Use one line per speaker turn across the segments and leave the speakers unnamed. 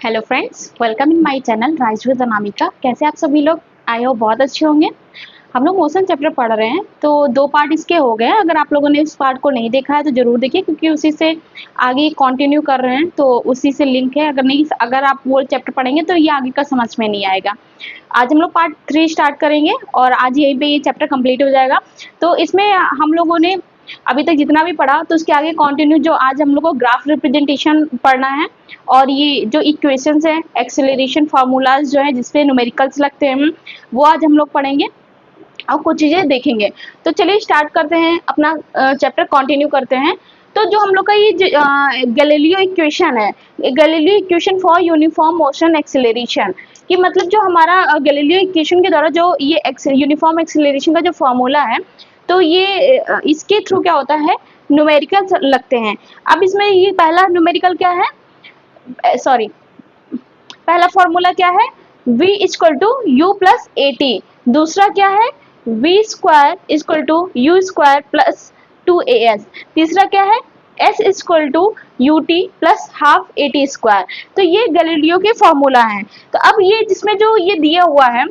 Hello friends, welcome in my channel rise with Anamika. कैसे आप सभी लोग? आई होप बहुत अच्छे होंगे। हम लोग मोशन चैप्टर पढ़ रहे हैं, तो 2 पार्ट इसके हो गए हैं। अगर आप लोगों ने इस पार्ट को नहीं देखा है तो जरूर देखिए, क्योंकि उसी से आगे कंटिन्यू कर रहे हैं, तो उसी से लिंक है। अगर आप वो चैप्टर पढ़ेंगे तो ये आगे का समझ में नहीं आएगा। आज हम लोग पार्ट 3 स्टार्ट करेंगे और आज यहीं पे ये चैप्टर कंप्लीट हो जाएगा। तो इसमें हम लोगों ने अभी तक जितना भी पढ़ा, तो उसके आगे कंटिन्यू जो आज हम लोग को ग्राफ रिप्रेजेंटेशन पढ़ना है, और ये जो इक्वेशंस हैं, एक्सेलरेशन फार्मूलाज जो है जिसपे न्यूमेरिकल्स लगते हैं, वो आज हम लोग पढ़ेंगे और कुछ चीजें देखेंगे। तो चलिए स्टार्ट करते हैं, अपना चैप्टर कंटिन्यू करते हैं। तो जो हम लोग का ये गैलीलियो इक्वेशन है, Galileo equation for uniform motion acceleration, कि मतलब जो हमारा गैलीलियो इक्वेशन के द्वारा जो ये यूनिफॉर्म एक्सेलरेशन का जो फॉर्मूला है, तो ये इसके थ्रू क्या होता है, न्यूमेरिकल लगते हैं। अब इसमें ये पहला न्यूमेरिकल क्या है, सॉरी, पहला फॉर्मूला क्या है, v equal to U plus A T. दूसरा क्या है, v square equal to U square plus 2as। तीसरा क्या है, s equal to U T plus half A T square. तो ये गैलीलियो के फॉर्मूला है। तो अब ये जिसमें जो ये दिया हुआ है,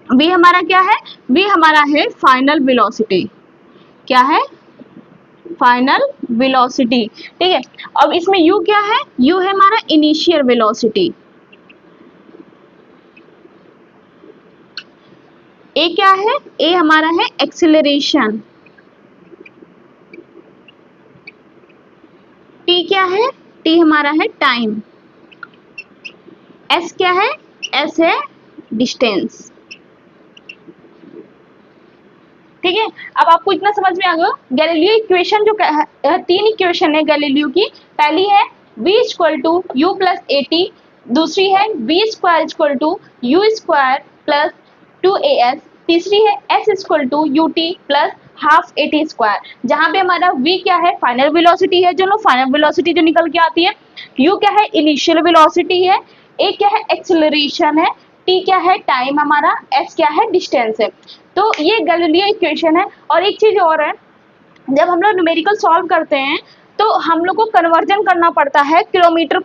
v हमारा क्या है, v हमारा है फाइनल वेलोसिटी। क्या है, फाइनल वेलोसिटी। ठीक है। अब इसमें u क्या है, u है हमारा इनिशियल वेलोसिटी। a क्या है, a हमारा है एक्सेलरेशन। t क्या है, t हमारा है टाइम। s क्या है, s है डिस्टेंस। ठीक है। अब आपको इतना समझ में आ गया। गैलीलियो इक्वेशन जो 3 इक्वेशन है गैलीलियो की। पहली है v equal to U plus A T. दूसरी है v square equal to U square plus 2as। तीसरी है s equal to U T plus half A T square. जहां पे हमारा v क्या है, फाइनल वेलोसिटी है, जो लोग फाइनल वेलोसिटी जो निकल के आती है। u क्या है, इनिशियल वेलोसिटी है। a क्या है, एक्सेलरेशन है। t क्या है, टाइम हमारा। s क्या है, डिस्टेंस है। तो ये गैलीलियो इक्वेशन है। और एक चीज और है, जब हम लोग न्यूमेरिकल सॉल्व करते हैं तो हम लोग को कन्वर्जन करना पड़ता है किलोमीटर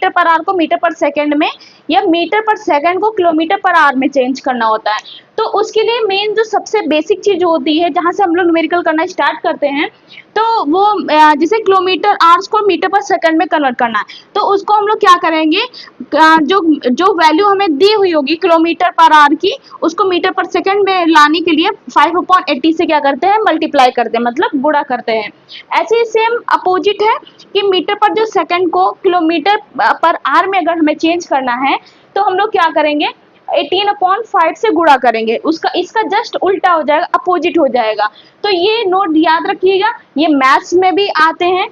पर आवर को मीटर पर सेकंड में, या मीटर पर सेकंड को किलोमीटर पर आवर में चेंज करना होता है। तो उसके लिए मेन जो सबसे बेसिक चीज होती है, जहां से हम लोग न्यूमेरिकल करना स्टार्ट करते हैं, तो वो जैसे किलोमीटर आवर्स को मीटर पर सेकंड में कन्वर्ट करना है। तो उसको हम लोग क्या करेंगे, जो जो वैल्यू हमें दी हुई होगी किलोमीटर पर आवर की, उसको मीटर पर सेकंड में लाने के लिए 5/80 से क्या करते हैं, मल्टीप्लाई करते हैं, मतलब गुणा करते हैं। ऐसे ही सेम अपोजिट है कि मीटर पर जो सेकंड को किलोमीटर पर आवर में अगर हमें चेंज करना है, तो हम लोग क्या करेंगे, 18/5 से गुणा करेंगे। उसका इसका जस्ट उल्टा हो जाएगा, अपोजिट हो जाएगा। तो ये नोट याद रखिएगा, ये मैथ्स में भी आते हैं।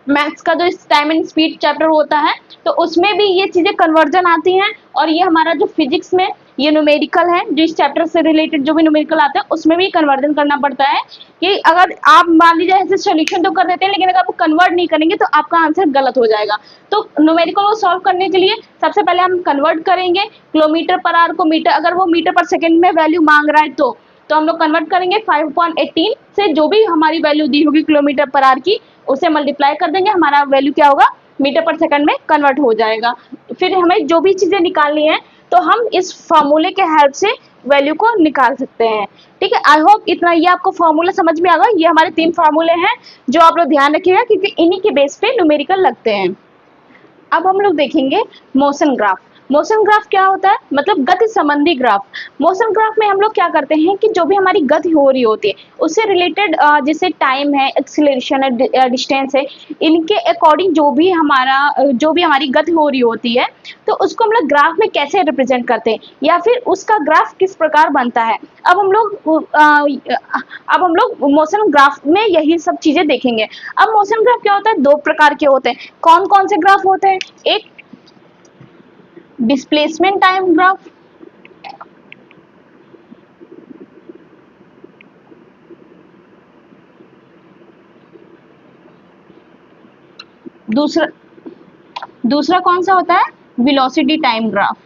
मैथ्स का जो टाइम एंड स्पीड चैप्टर होता है, तो उसमें भी ये चीजें कन्वर्जन आती हैं। और ये हमारा जो फिजिक्स में ये न्यूमेरिकल है, जो इस चैप्टर से रिलेटेड जो भी न्यूमेरिकल आता है, उसमें भी कन्वर्जन करना पड़ता है। कि अगर आप मान लीजिए ऐसे सोल्यूशन तो कर देते हैं, लेकिन अगर आप कन्वर्ट नहीं करेंगे तो आपका आंसर गलत हो जाएगा। तो न्यूमेरिकल को सॉल्व करने के लिए सबसे पहले हम कन्वर्ट करेंगे किलोमीटर पर आवर को मीटर, अगर वो मीटर पर सेकेंड में वैल्यू मांग रहा है तो हम लोग कन्वर्ट करेंगे 5/18 से, जो भी हमारी वैल्यू दी होगी किलोमीटर पर आवर की, उसे मल्टीप्लाई कर देंगे, हमारा वैल्यू क्या होगा, मीटर पर सेकंड में कन्वर्ट हो जाएगा। फिर हमें जो भी चीजें निकालनी है, तो हम इस फॉर्मूले के हेल्प से वैल्यू को निकाल सकते हैं। ठीक है। आई होप इतना ये आपको फॉर्मूला समझ में आ गया। ये हमारे 3 फॉर्मूले हैं, जो आप लोग ध्यान रखिएगा, क्योंकि इन्हीं के बेस पे न्यूमेरिकल लगते हैं। अब हम लोग देखेंगे मोशन ग्राफ। मोशन ग्राफ क्या होता है, मतलब गति संबंधी ग्राफ। मोशन ग्राफ में हम लोग क्या करते हैं कि जो भी हमारी गति हो रही होती है, उससे रिलेटेड जैसे टाइम है, एक्सीलरेशन है, डिस्टेंस है, इनके अकॉर्डिंग जो भी हमारी गति हो रही होती है, तो उसको हम लोग ग्राफ में कैसे रिप्रेजेंट करते हैं, या फिर उसका ग्राफ किस प्रकार बनता है। अब हम लोग मोशन ग्राफ में यही सब चीजें देखेंगे। अब मोशन ग्राफ क्या होता है, 2 प्रकार के होते हैं। कौन कौन से ग्राफ होते हैं, एक डिस्प्लेसमेंट टाइम ग्राफ, दूसरा दूसरा कौन सा होता है, वेलोसिटी टाइम ग्राफ।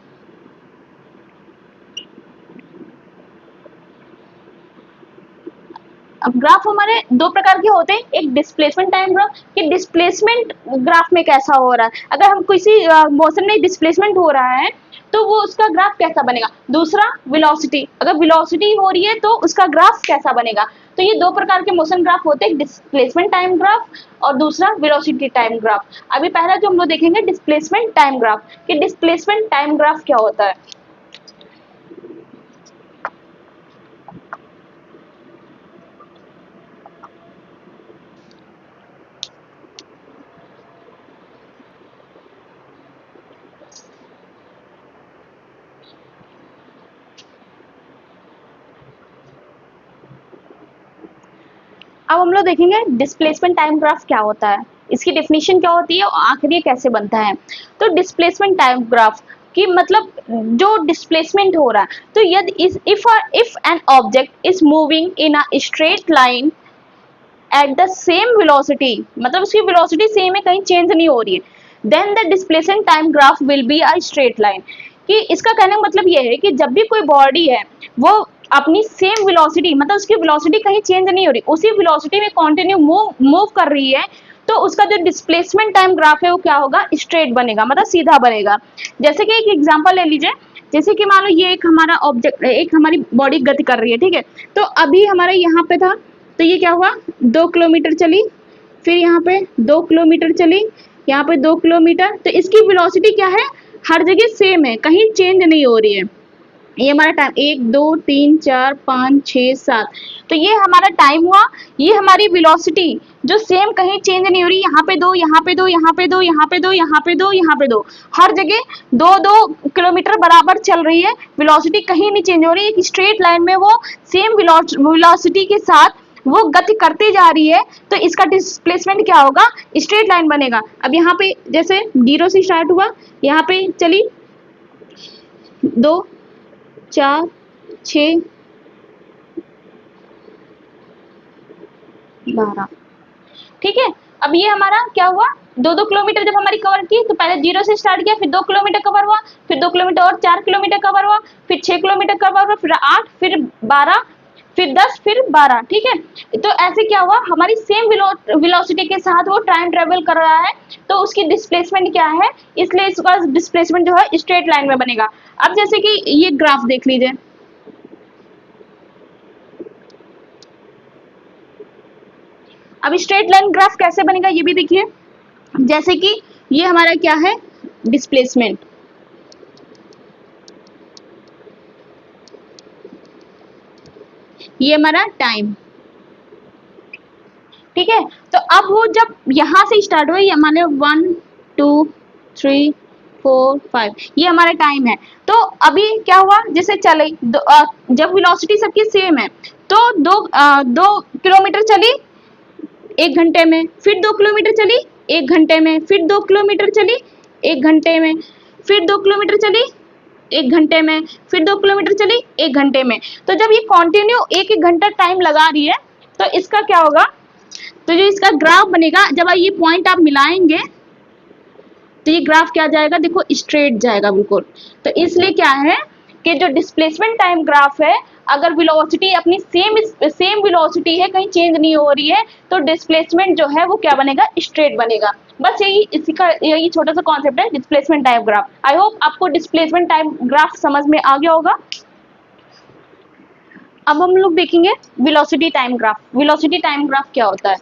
अब ग्राफ हमारे दो प्रकार के होते हैं, एक डिस्प्लेसमेंट टाइम ग्राफ कि डिस्प्लेसमेंट ग्राफ में कैसा हो रहा है, अगर हम किसी मोशन में डिस्प्लेसमेंट हो रहा है तो वो उसका ग्राफ कैसा बनेगा। दूसरा वेलोसिटी, अगर वेलोसिटी हो रही है तो उसका ग्राफ कैसा बनेगा। तो ये दो प्रकार के मोशन ग्राफ होते हैं, डिस्प्लेसमेंट टाइम ग्राफ और दूसरा वेलोसिटी टाइम ग्राफ। अभी पहला जो हम लोग देखेंगे डिस्प्लेसमेंट टाइम ग्राफ कि डिस्प्लेसमेंट टाइम ग्राफ क्या होता है। अब हम लोग देखेंगे डिस्प्लेसमेंट टाइम ग्राफ क्या होता है, इसकी डेफिनेशन क्या होती है और आखिर ये कैसे बनता है। तो डिस्प्लेसमेंट टाइम ग्राफ कि मतलब जो डिस्प्लेसमेंट हो रहा है, तो यदि if an object is moving in a straight line at the same velocity, मतलब उसकी वेलोसिटी सेम है, कहीं चेंज नहीं हो रही है, then the displacement time graph will be a straight line. कि इसका कहने का मतलब ये है कि जब भी कोई बॉडी है वो अपनी सेम वेलोसिटी, मतलब उसकी वेलोसिटी कहीं चेंज नहीं हो रही, उसी वेलोसिटी में कंटिन्यू मूव कर रही है, तो उसका जो डिस्प्लेसमेंट टाइम ग्राफ है वो क्या होगा, स्ट्रेट बनेगा, मतलब सीधा बनेगा। जैसे कि एक एग्जांपल ले लीजिए, जैसे कि मान लो ये एक हमारा ऑब्जेक्ट, एक हमारी बॉडी गति कर रही है, ठीक है। तो अभी हमारा यहाँ पे था, तो ये क्या हुआ, 2 किलोमीटर चली, फिर यहाँ पे 2 किलोमीटर चली, यहाँ पे 2 किलोमीटर, तो इसकी वेलोसिटी क्या है, हर जगह सेम है, कहीं चेंज नहीं हो रही है। ये हमारा टाइम 1 2 3 4 5 6 7, तो ये हमारा टाइम हुआ। ये हमारी वेलोसिटी जो सेम कहीं चेंज नहीं हो रही, यहाँ पे 2 यहाँ पे 2 यहाँ पे 2 यहाँ पे 2 यहाँ पे 2 यहाँ पे 2, हर जगह 2-2 किलोमीटर बराबर चल रही है, वेलोसिटी कहीं नहीं चेंज हो रही है, एक स्ट्रेट लाइन में वो सेम वेलोसिटी के साथ वो गति करती जा रही है, तो इसका डिस्प्लेसमेंट क्या होगा, स्ट्रेट लाइन बनेगा। अब यहाँ पे जैसे 0 से स्टार्ट हुआ, यहाँ पे चली 2 4 6 12, ठीक है। अब ये हमारा क्या हुआ, 2-2 किलोमीटर जब हमारी कवर की, तो पहले 0 से स्टार्ट किया, फिर 2 किलोमीटर कवर हुआ, फिर 2 किलोमीटर और 4 किलोमीटर कवर हुआ, फिर 6 किलोमीटर कवर हुआ, फिर 8, फिर 12, फिर 10, फिर 12, ठीक है। तो ऐसे क्या हुआ, हमारी सेम वेलोसिटी के साथ वो टाइम ट्रेवल कर रहा है, तो उसकी डिस्प्लेसमेंट क्या है, इसलिए इसका डिस्प्लेसमेंट जो है स्ट्रेट लाइन में बनेगा। अब जैसे कि ये ग्राफ देख लीजिए, अब स्ट्रेट लाइन ग्राफ कैसे बनेगा ये भी देखिए। जैसे कि ये हमारा क्या है, डिस्प्लेसमेंट, ये हमारा टाइम, ठीक है। तो अब वो जब यहां से स्टार्ट हुआ, ये मान लो 1 2 3 4 5, ये हमारा टाइम है। तो अभी क्या हुआ, जैसे चले जब वेलोसिटी सबकी सेम है, तो 2 किलोमीटर चली 1 घंटे में, फिर 2 किलोमीटर चली 1 घंटे में, फिर 2 किलोमीटर चली 1 घंटे में, फिर 2 किलोमीटर चली 1 घंटे में, फिर 2 किलोमीटर चली 1 घंटे में। तो जब ये कंटिन्यू 1-1 घंटा टाइम लगा रही है, तो इसका क्या होगा, तो जो इसका ग्राफ बनेगा, जब ये पॉइंट आप मिलाएंगे तो ये ग्राफ क्या जाएगा, देखो स्ट्रेट जाएगा बिल्कुल। तो इसलिए क्या है कि जो डिस्प्लेसमेंट टाइम ग्राफ है, अगर वेलोसिटी अपनी सेम वेलोसिटी है, कहीं चेंज नहीं हो रही है, तो डिस्प्लेसमेंट जो है वो क्या बनेगा, स्ट्रेट बनेगा। बस यही छोटा सा कॉन्सेप्ट है displacement time graph. I hope आपको डिस्प्लेसमेंट टाइम ग्राफ समझ में आ गया होगा। अब हम लोग देखेंगे velocity time graph. Velocity time graph क्या होता है,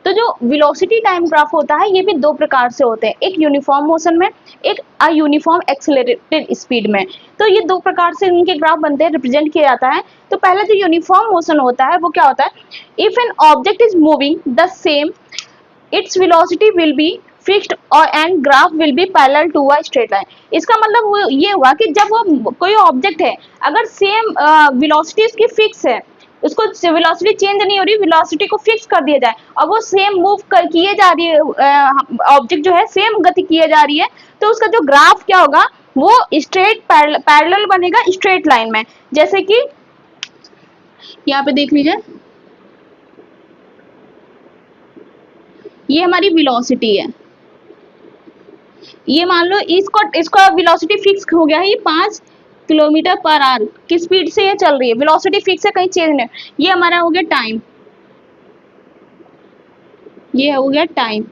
तो जो वेलोसिटी टाइम ग्राफ होता है, ये भी दो प्रकार से होते हैं, एक यूनिफॉर्म मोशन में, एक अयूनिफॉर्म एक्सेलरेटेड स्पीड में। तो ये दो प्रकार से इनके ग्राफ बनते हैं, रिप्रेजेंट किया जाता है। तो पहले जो यूनिफॉर्म मोशन होता है वो क्या होता है, if an object is moving the same, its velocity will be fixed और and graph will be parallel to a straight line. इसका मतलब वो ये हुआ कि जब वो कोई ऑब्जेक्ट है, अगर सेम वेलोसिटी उसकी फिक्स है, उसको वेलोसिटी चेंज नहीं हो रही, वेलोसिटी को फिक्स कर दिया जाए और वो सेम मूव किए जा रही है, ऑब्जेक्ट जो है सेम गति किए जा रही है, तो उसका जो ग्राफ क्या होगा, वो स्ट्रेट पैरेलल बनेगा स्ट्रेट लाइन में। जैसे कि यहाँ पे देख लीजिए, ये हमारी वेलोसिटी है, ये मान लो इसका वेलोसिटी फिक्स हो गया है, ये 5 किलोमीटर पर आवर की स्पीड से ये चल रही है, वेलोसिटी फिक्स है, कहीं चेंज नहीं। ये हमारा हो गया टाइम, ये हो गया टाइम।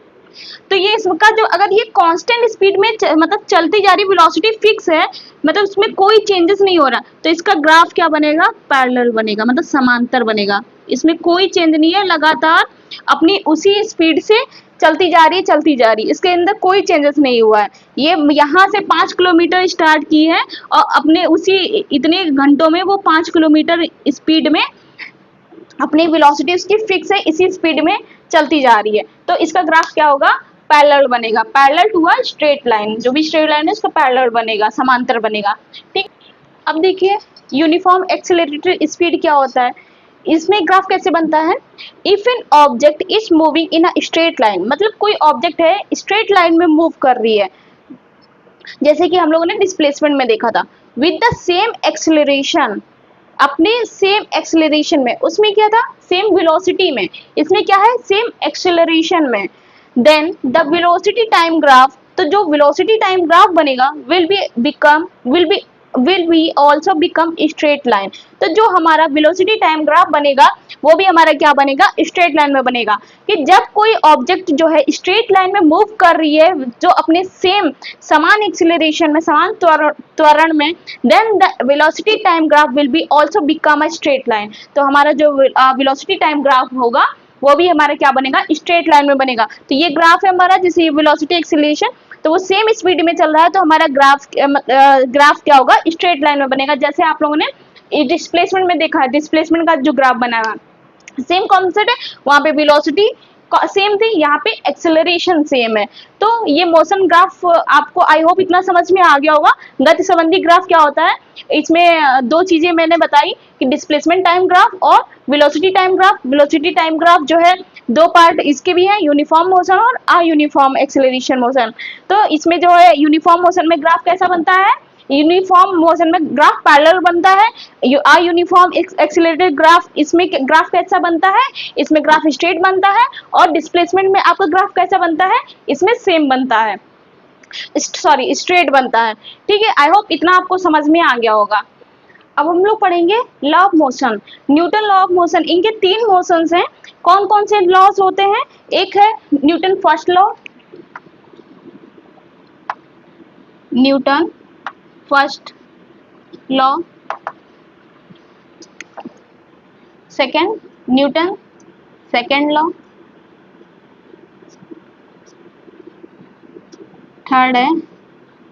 तो ये इसका जो अगर ये कांस्टेंट स्पीड में मतलब चलती जा रही वेलोसिटी फिक्स है, मतलब उसमें कोई चेंजेस नहीं हो रहा, तो इसका ग्राफ क्या बनेगा, पैरेलल बनेगा, मतलब समांतर बनेगा। इसमें कोई चेंज नहीं है, लगातार अपनी उसी स्पीड से चलती जा रही है, चलती जा रही है, इसके अंदर कोई चेंजेस नहीं हुआ है। ये यहाँ से 5 किलोमीटर स्टार्ट की है और अपने उसी इतने घंटों में वो 5 किलोमीटर स्पीड में अपनी वेलोसिटी उसकी फिक्स है, इसी स्पीड में चलती जा रही है। तो इसका ग्राफ क्या होगा, पैरेलल बनेगा, parallel to a straight line, जो भी स्ट्रेट लाइन है उसका पैरेलल बनेगा, समांतर बनेगा। ठीक, अब देखिए यूनिफॉर्म एक्सेलरेटेड स्पीड क्या होता है, इसमें ग्राफ कैसे बनता है, if an object is moving in a straight line, मतलब कोई ऑब्जेक्ट है स्ट्रेट लाइन में मूव कर रही है, जैसे कि हम लोगों ने डिस्प्लेसमेंट में देखा था, विद द सेम एक्सेलरेशन, अपने सेम एक्सेलरेशन में, उसमें क्या था सेम वेलोसिटी में, इसमें क्या है सेम एक्सेलरेशन में, then the velocity time graph, तो जो वेलोसिटी टाइम ग्राफ बनेगा will be also become straight line. तो जो हमारा वेलोसिटी टाइम ग्राफ बनेगा वो भी हमारा क्या बनेगा, स्ट्रेट लाइन में बनेगा। कि जब कोई ऑब्जेक्ट जो है स्ट्रेट लाइन में मूव कर रही है, जो अपने सेम समान एक्सीलरेशन में, समान त्वरण में, then the velocity time graph will be also become a straight line. तो हमारा जो वेलोसिटी टाइम ग्राफ होगा वो भी हमारा क्या बनेगा, स्ट्रेट लाइन में बनेगा। तो ये ग्राफ है हमारा, जैसे वेलोसिटी एक्सीलरेशन, तो वो सेम स्पीड में चल रहा है, तो हमारा ग्राफ क्या होगा, स्ट्रेट लाइन में बनेगा। जैसे आप लोगों ने डिस्प्लेसमेंट में देखा है, डिस्प्लेसमेंट का जो ग्राफ बना हुआ सेम कॉन्सेप्ट है, वहां पे वेलोसिटी सेम थी, यहाँ पे एक्सेलरेशन सेम है। तो ये मोशन ग्राफ आपको आई होप इतना समझ में आ गया होगा। गति संबंधी ग्राफ क्या होता है, इसमें दो चीजें मैंने बताई कि डिस्प्लेसमेंट टाइम ग्राफ और velocity time graph. Velocity time graph जो है दो पार्ट इसके भी हैं, यूनिफॉर्म मोशन और अयूनिफॉर्म एक्सेलरेशन मोशन। तो इसमें जो है यूनिफॉर्म मोशन में ग्राफ कैसा बनता है, यूनिफॉर्म मोशन में ग्राफ पैरेलल बनता है, यूनिफॉर्म एक्सेलरेटेड ग्राफ, इसमें ग्राफ कैसा बनता है, इसमें ग्राफ स्ट्रेट बनता है, और डिस्प्लेसमेंट में आपका ग्राफ कैसा बनता है, इसमें सेम बनता है, सॉरी स्ट्रेट बनता है। ठीक है, आई होप इतना आपको समझ में आ गया होगा। अब हम लोग पढ़ेंगे law of motion, Newton law of motion. इनके तीन मोशंस हैं। कौन कौन से लॉज होते हैं, एक है Newton first law, Newton first law, second Newton second law, third है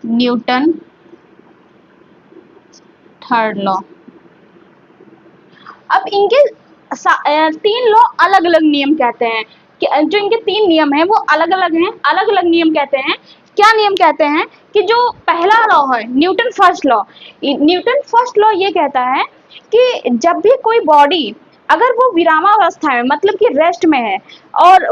न्यूटन थर्ड लॉ। अब इनके तीन लॉ अलग अलग नियम कहते हैं, कि जो इनके तीन नियम हैं वो अलग अलग हैं, अलग अलग नियम कहते हैं। क्या नियम कहते हैं कि जो पहला लॉ है Newton first law, Newton first law ये कहता है कि जब भी कोई बॉडी अगर वो विरामावस्था में, मतलब कि रेस्ट में है, और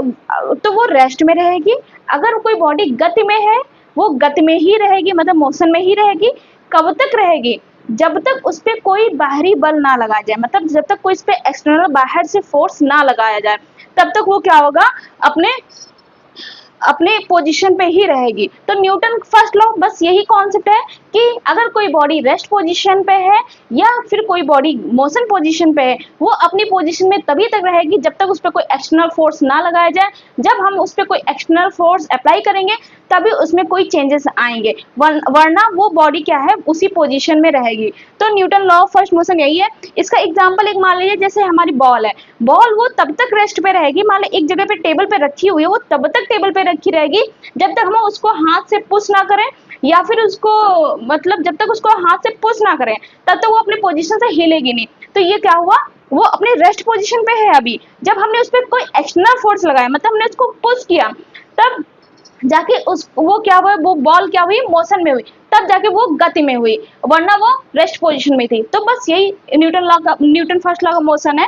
तो वो रेस्ट में रहेगी। अगर कोई बॉडी गति में है वो गति में ही रहेगी, मतलब मोशन में ही रहेगी। कब तक रहेगी, जब तक उस पर कोई बाहरी बल ना लगाया जाए, मतलब जब तक कोई इस पर एक्सटर्नल बाहर से फोर्स ना लगाया जाए, तब तक वो क्या होगा, अपने पोजीशन पे ही रहेगी। तो न्यूटन फर्स्ट लॉ बस यही कॉन्सेप्ट है कि अगर कोई बॉडी रेस्ट पोजीशन पे है या फिर कोई बॉडी मोशन पोजीशन पे है, वो अपनी पोजीशन में तभी तक रहेगी जब तक उस पर कोई एक्सटर्नल फोर्स ना लगाया जाए। जब हम उस पर कोई एक्सटर्नल फोर्स अप्लाई करेंगे तभी उसमें कोई चेंजेस आएंगे, वरना वो बॉडी क्या है, उसी पोजीशन में रहेगी। तो Newton law of first motion यही है। इसका एग्जांपल एक मान लीजिए, जैसे हमारी बॉल है, बॉल वो तब तक रेस्ट पे रहेगी, मान लो एक जगह पे टेबल पे रखी हुई है, वो तब तक टेबल पे रखी रहेगी जब तक हम उसको हाथ से पुश ना करें, या फिर उसको मतलब जब तक उसको हाथ से पुश ना करें तब तक वो अपनी पोजीशन से हिलेगी नहीं। तो ये क्या हुआ, वो अपने रेस्ट पोजीशन पे है अभी। जब हमने उस पर कोई एक्सटर्नल फोर्स लगाया, मतलब हमने उसको पुश किया, तब जाके वो क्या हुआ, वो बॉल क्या हुई, मोशन में हुई, तब जाके वो गति में हुई, वरना वो रेस्ट पोजीशन में थी। तो बस यही न्यूटन फर्स्ट लॉ का मोशन है।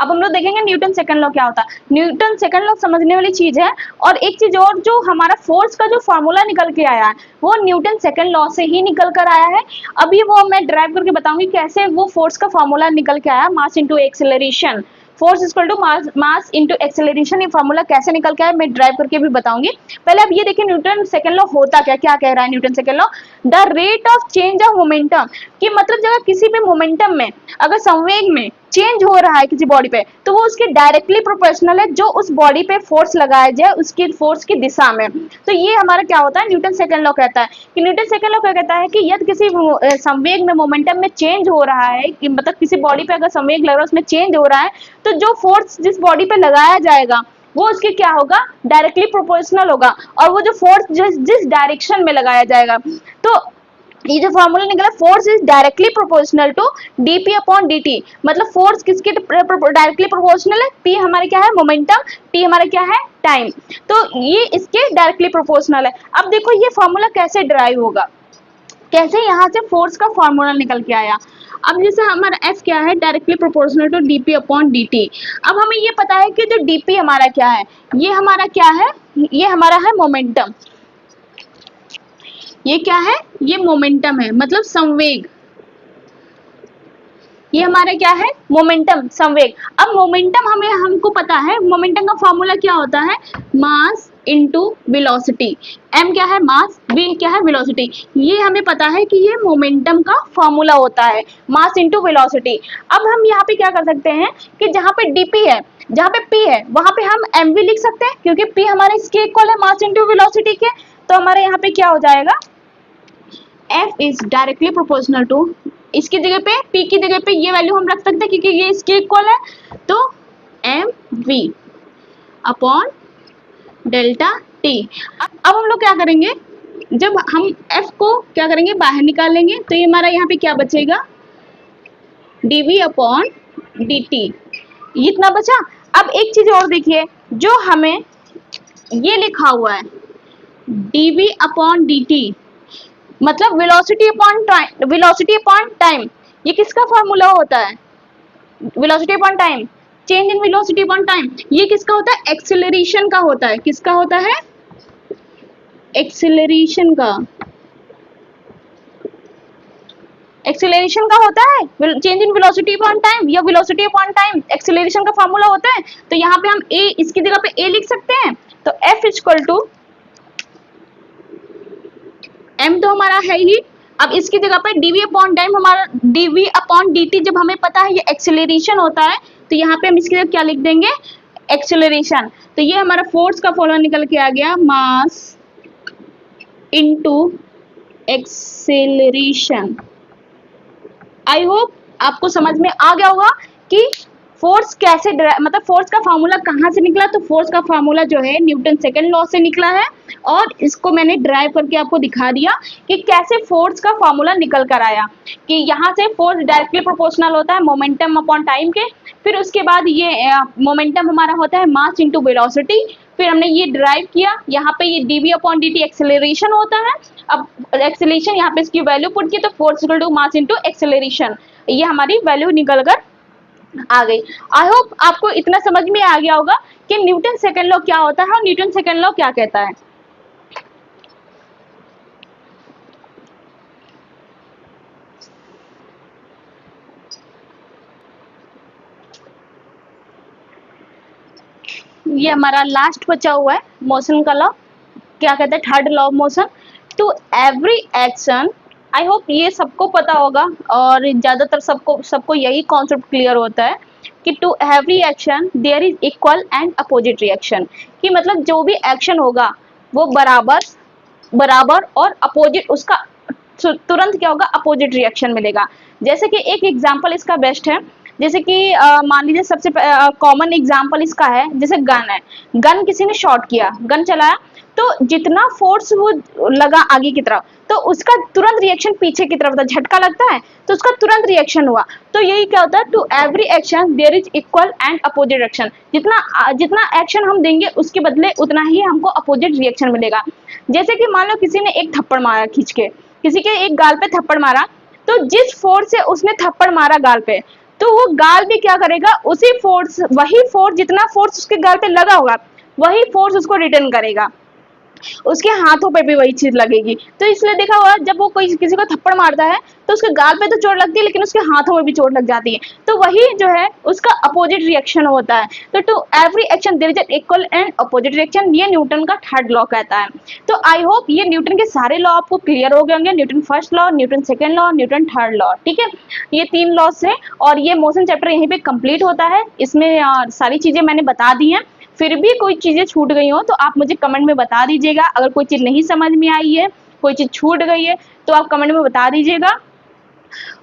अब हम लोग देखेंगे न्यूटन सेकंड लॉ क्या होता है। न्यूटन सेकंड लॉ समझने वाली चीज है। और एक चीज और, जो हमारा फोर्स का जो फॉर्मूला निकल के आया है वो न्यूटन सेकंड लॉ से ही निकल कर आया है। अभी वो मैं ड्राइव करके बताऊंगी कैसे वो फोर्स का फॉर्मूला निकल के आया, mass into acceleration, force equal to mass into acceleration. ये फॉर्मूला कैसे निकल के आया मैं ड्राइव करके भी बताऊंगी। पहले अब ये देखिए न्यूटन सेकंड लॉ होता क्या, क्या कह रहा है Newton second law, the rate of change of momentum, कि मतलब जब किसी भी मोमेंटम में, अगर संवेग में चेंज हो रहा है किसी बॉडी पे, तो वो उसके डायरेक्टली प्रोपोर्शनल है जो उस बॉडी पे फोर्स लगाया जाए उसकी फोर्स की दिशा में। तो ये हमारा क्या होता है, न्यूटन सेकंड लॉ कहता है कि न्यूटन सेकंड लॉ क्या कहता है कि यदि किसी संवेग में मोमेंटम में चेंज हो रहा है, कि मतलब किसी बॉडी पे अगर संवेग लग रहा है उसमें चेंज हो रहा है, तो जो फोर्स जिस बॉडी पे लगाया जाएगा वो उसके क्या होगा, डायरेक्टली प्रोपोर्शनल होगा, और वो जो फोर्स जिस डायरेक्शन में लगाया जाएगा, तो ये जो फॉर्मूला निकला, force is directly proportional to dp upon dt, मतलब फोर्स किसके डायरेक्टली प्रोपोर्शनल है, p हमारे क्या है मोमेंटम, t हमारे क्या है टाइम, तो ये इसके डायरेक्टली प्रोपोर्शनल है। अब देखो ये फॉर्मूला कैसे ड्राइव होगा, कैसे यहाँ से फोर्स का फॉर्मूला निकल के आया। अब जैसे हमारा F क्या है, directly proportional to dp upon dt। अब हमें ये पता है कि जो dp हमारा क्या है, ये हमारा क्या है, ये हमारा है मोमेंटम, ये क्या है, ये मोमेंटम है, मतलब संवेग, ये हमारा क्या है मोमेंटम संवेग। अब मोमेंटम हमको पता है, मोमेंटम का फॉर्मूला क्या होता है, मास इनटू वेलोसिटी, m क्या है मास, v क्या है वेलोसिटी, ये हमें पता है कि ये मोमेंटम का फॉर्मूला होता है, मास इनटू वेलोसिटी। अब हम यहाँ पे क्या कर सकते हैं कि जहाँ पे dp है, जहाँ पे p है, वहां पे हम mv लिख सकते हैं, क्योंकि p हमारे इसके इक्वल है मास इनटू वेलोसिटी के, तो हमारे यहाँ पे क्या हो जाएगा, F is directly proportional to, इसकी जगह पे P की जगह पे ये वैल्यू हम रख सकते हैं क्योंकि ये इसके इक्वल है, तो mv अपॉन डेल्टा t। अब हम लोग क्या करेंगे, जब हम F को क्या करेंगे बाहर निकालेंगे, तो ये हमारा यहाँ पे क्या बचेगा, dv अपॉन dt, इतना बचा। अब एक चीज और देखिए, जो हमें ये लिखा हुआ है dv अपॉन dt, मतलब वेलोसिटी अपॉन टाइम, ये किसका फॉर्मूला होता है, velocity upon time, change in velocity upon time, ये किसका होता है, एक्सेलरेशन का होता है, किसका होता है, एक्सेलरेशन का होता है, change in velocity upon time या वेलोसिटी अपॉन टाइम एक्सेलरेशन का फॉर्मूला होता है। तो यहाँ पे हम a, इसकी जगह पे a लिख सकते हैं, तो F इक्वल टू m तो हमारा है ही, अब इसकी जगह पे dv अपॉन टाइम, हमारा dv अपॉन dt जब हमें पता है ये एक्सेलरेशन होता है, तो यहाँ पे हम इसकी जगह क्या लिख देंगे, एक्सेलरेशन। तो ये हमारा फोर्स का फॉर्मूला निकल के आ गया, mass into acceleration. I hope आपको समझ में आ गया होगा कि फोर्स कैसे, मतलब फोर्स का फार्मूला कहाँ से निकला, तो फोर्स का फार्मूला जो है न्यूटन सेकंड लॉ से निकला है, और इसको मैंने ड्राइव करके आपको दिखा दिया कि कैसे फोर्स का फार्मूला निकल कर आया, कि यहाँ से फोर्स डायरेक्टली प्रोपोर्शनल होता है मोमेंटम अपॉन टाइम के, फिर उसके बाद ये मोमेंटम हमारा होता है मास इंटू वेलोसिटी, फिर हमने ये ड्राइव किया, यहाँ पे ये dv अपॉन dt एक्सेलरेशन होता है। अब एक्सेलरेशन यहाँ पे इसकी वैल्यू पुट की, तो force equal to mass into acceleration, ये हमारी वैल्यू निकल कर आ गई। आई होप आपको इतना समझ में आ गया होगा कि न्यूटन सेकंड लॉ क्या होता है और न्यूटन सेकंड लॉ क्या कहता है। ये हमारा लास्ट बचा हुआ है मोशन का लॉ, क्या कहते हैं, third law of motion. To every action, I hope ये सबको पता होगा और ज्यादातर सबको यही कॉन्सेप्ट क्लियर होता है कि to every action there is equal and opposite reaction, कि मतलब जो भी एक्शन होगा वो बराबर और अपोजिट, उसका तुरंत क्या होगा, अपोजिट रिएक्शन मिलेगा। जैसे कि एक एग्जांपल इसका बेस्ट है, जैसे कि मान लीजिए सबसे कॉमन एग्जांपल इसका है, जैसे गन है, गन किसी ने शॉट किया, गन चलाया, तो जितना फोर्स वो लगा आगे की तरफ, तो उसका तुरंत रिएक्शन पीछे की तरफ था, झटका लगता है तो उसका तुरंत रिएक्शन हुआ। तो यही क्या होता है, to every action there is equal and opposite reaction, जितना एक्शन हम देंगे उसके बदले उतना ही हमको अपोजिट रिएक्शन मिलेगा। जैसे कि मान लो किसी ने एक थप्पड़ मारा, खींच के किसी के एक गाल पे थप्पड़ मारा, तो जिस फोर्स से उसने थप्पड़ मारा गाल पे, तो वो गाल भी क्या करेगा, उसी फोर्स, वही फोर्स, जितना फोर्स उसके गाल पे लगा होगा वही फोर्स उसको रिटर्न करेगा। उसके हाथों पे भी वही चीज लगेगी। तो इसलिए देखा हुआ जब वो कोई किसी को थप्पड़ मारता है तो उसके गाल पे तो चोट लगती है लेकिन उसके हाथों में भी चोट लग जाती है। तो वही जो है उसका अपोजिट रिएक्शन होता है। तो to every action there is an equal and opposite reaction, ये न्यूटन का थर्ड लॉ कहता है। तो आई होप ये न्यूटन के सारे लॉ आपको क्लियर हो गए होंगे, Newton first law, Newton second law, Newton third law. ठीक है, ये 3 लॉस है और ये मोशन चैप्टर यहीं पे कंप्लीट होता है। इसमें सारी चीजें मैंने बता दी हैं। फिर भी कोई चीजें छूट गई हो तो आप मुझे कमेंट में बता दीजिएगा। अगर कोई चीज नहीं समझ में आई है, कोई चीज छूट गई है तो आप कमेंट में बता दीजिएगा।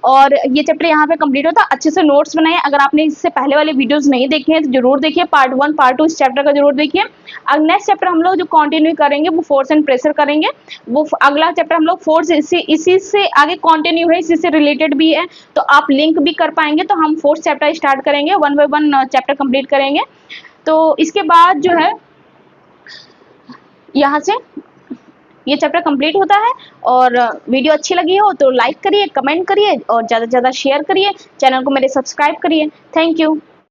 और ये चैप्टर यहाँ पे कंप्लीट होता है। अच्छे से नोट्स बनाए। अगर आपने इससे पहले वाले वीडियोस नहीं देखे हैं तो जरूर देखिए, पार्ट 1 पार्ट 2 इस चैप्टर का जरूर देखिए। अब नेक्स्ट चैप्टर हम लोग जो कंटिन्यू करेंगे वो फोर्स एंड प्रेशर करेंगे। वो अगला चैप्टर हम लोग फोर्स इसी से आगे कंटिन्यू है, इसी से रिलेटेड भी है, तो आप लिंक भी कर पाएंगे। तो हम फोर्थ चैप्टर स्टार्ट करेंगे, 1 बाय 1 चैप्टर कंप्लीट करेंगे। तो इसके बाद जो है यहाँ से ये चैप्टर कंप्लीट होता है। और वीडियो अच्छी लगी हो तो लाइक करिए, कमेंट करिए और ज़्यादा से ज़्यादा शेयर करिए। चैनल को मेरे सब्सक्राइब करिए। Thank you.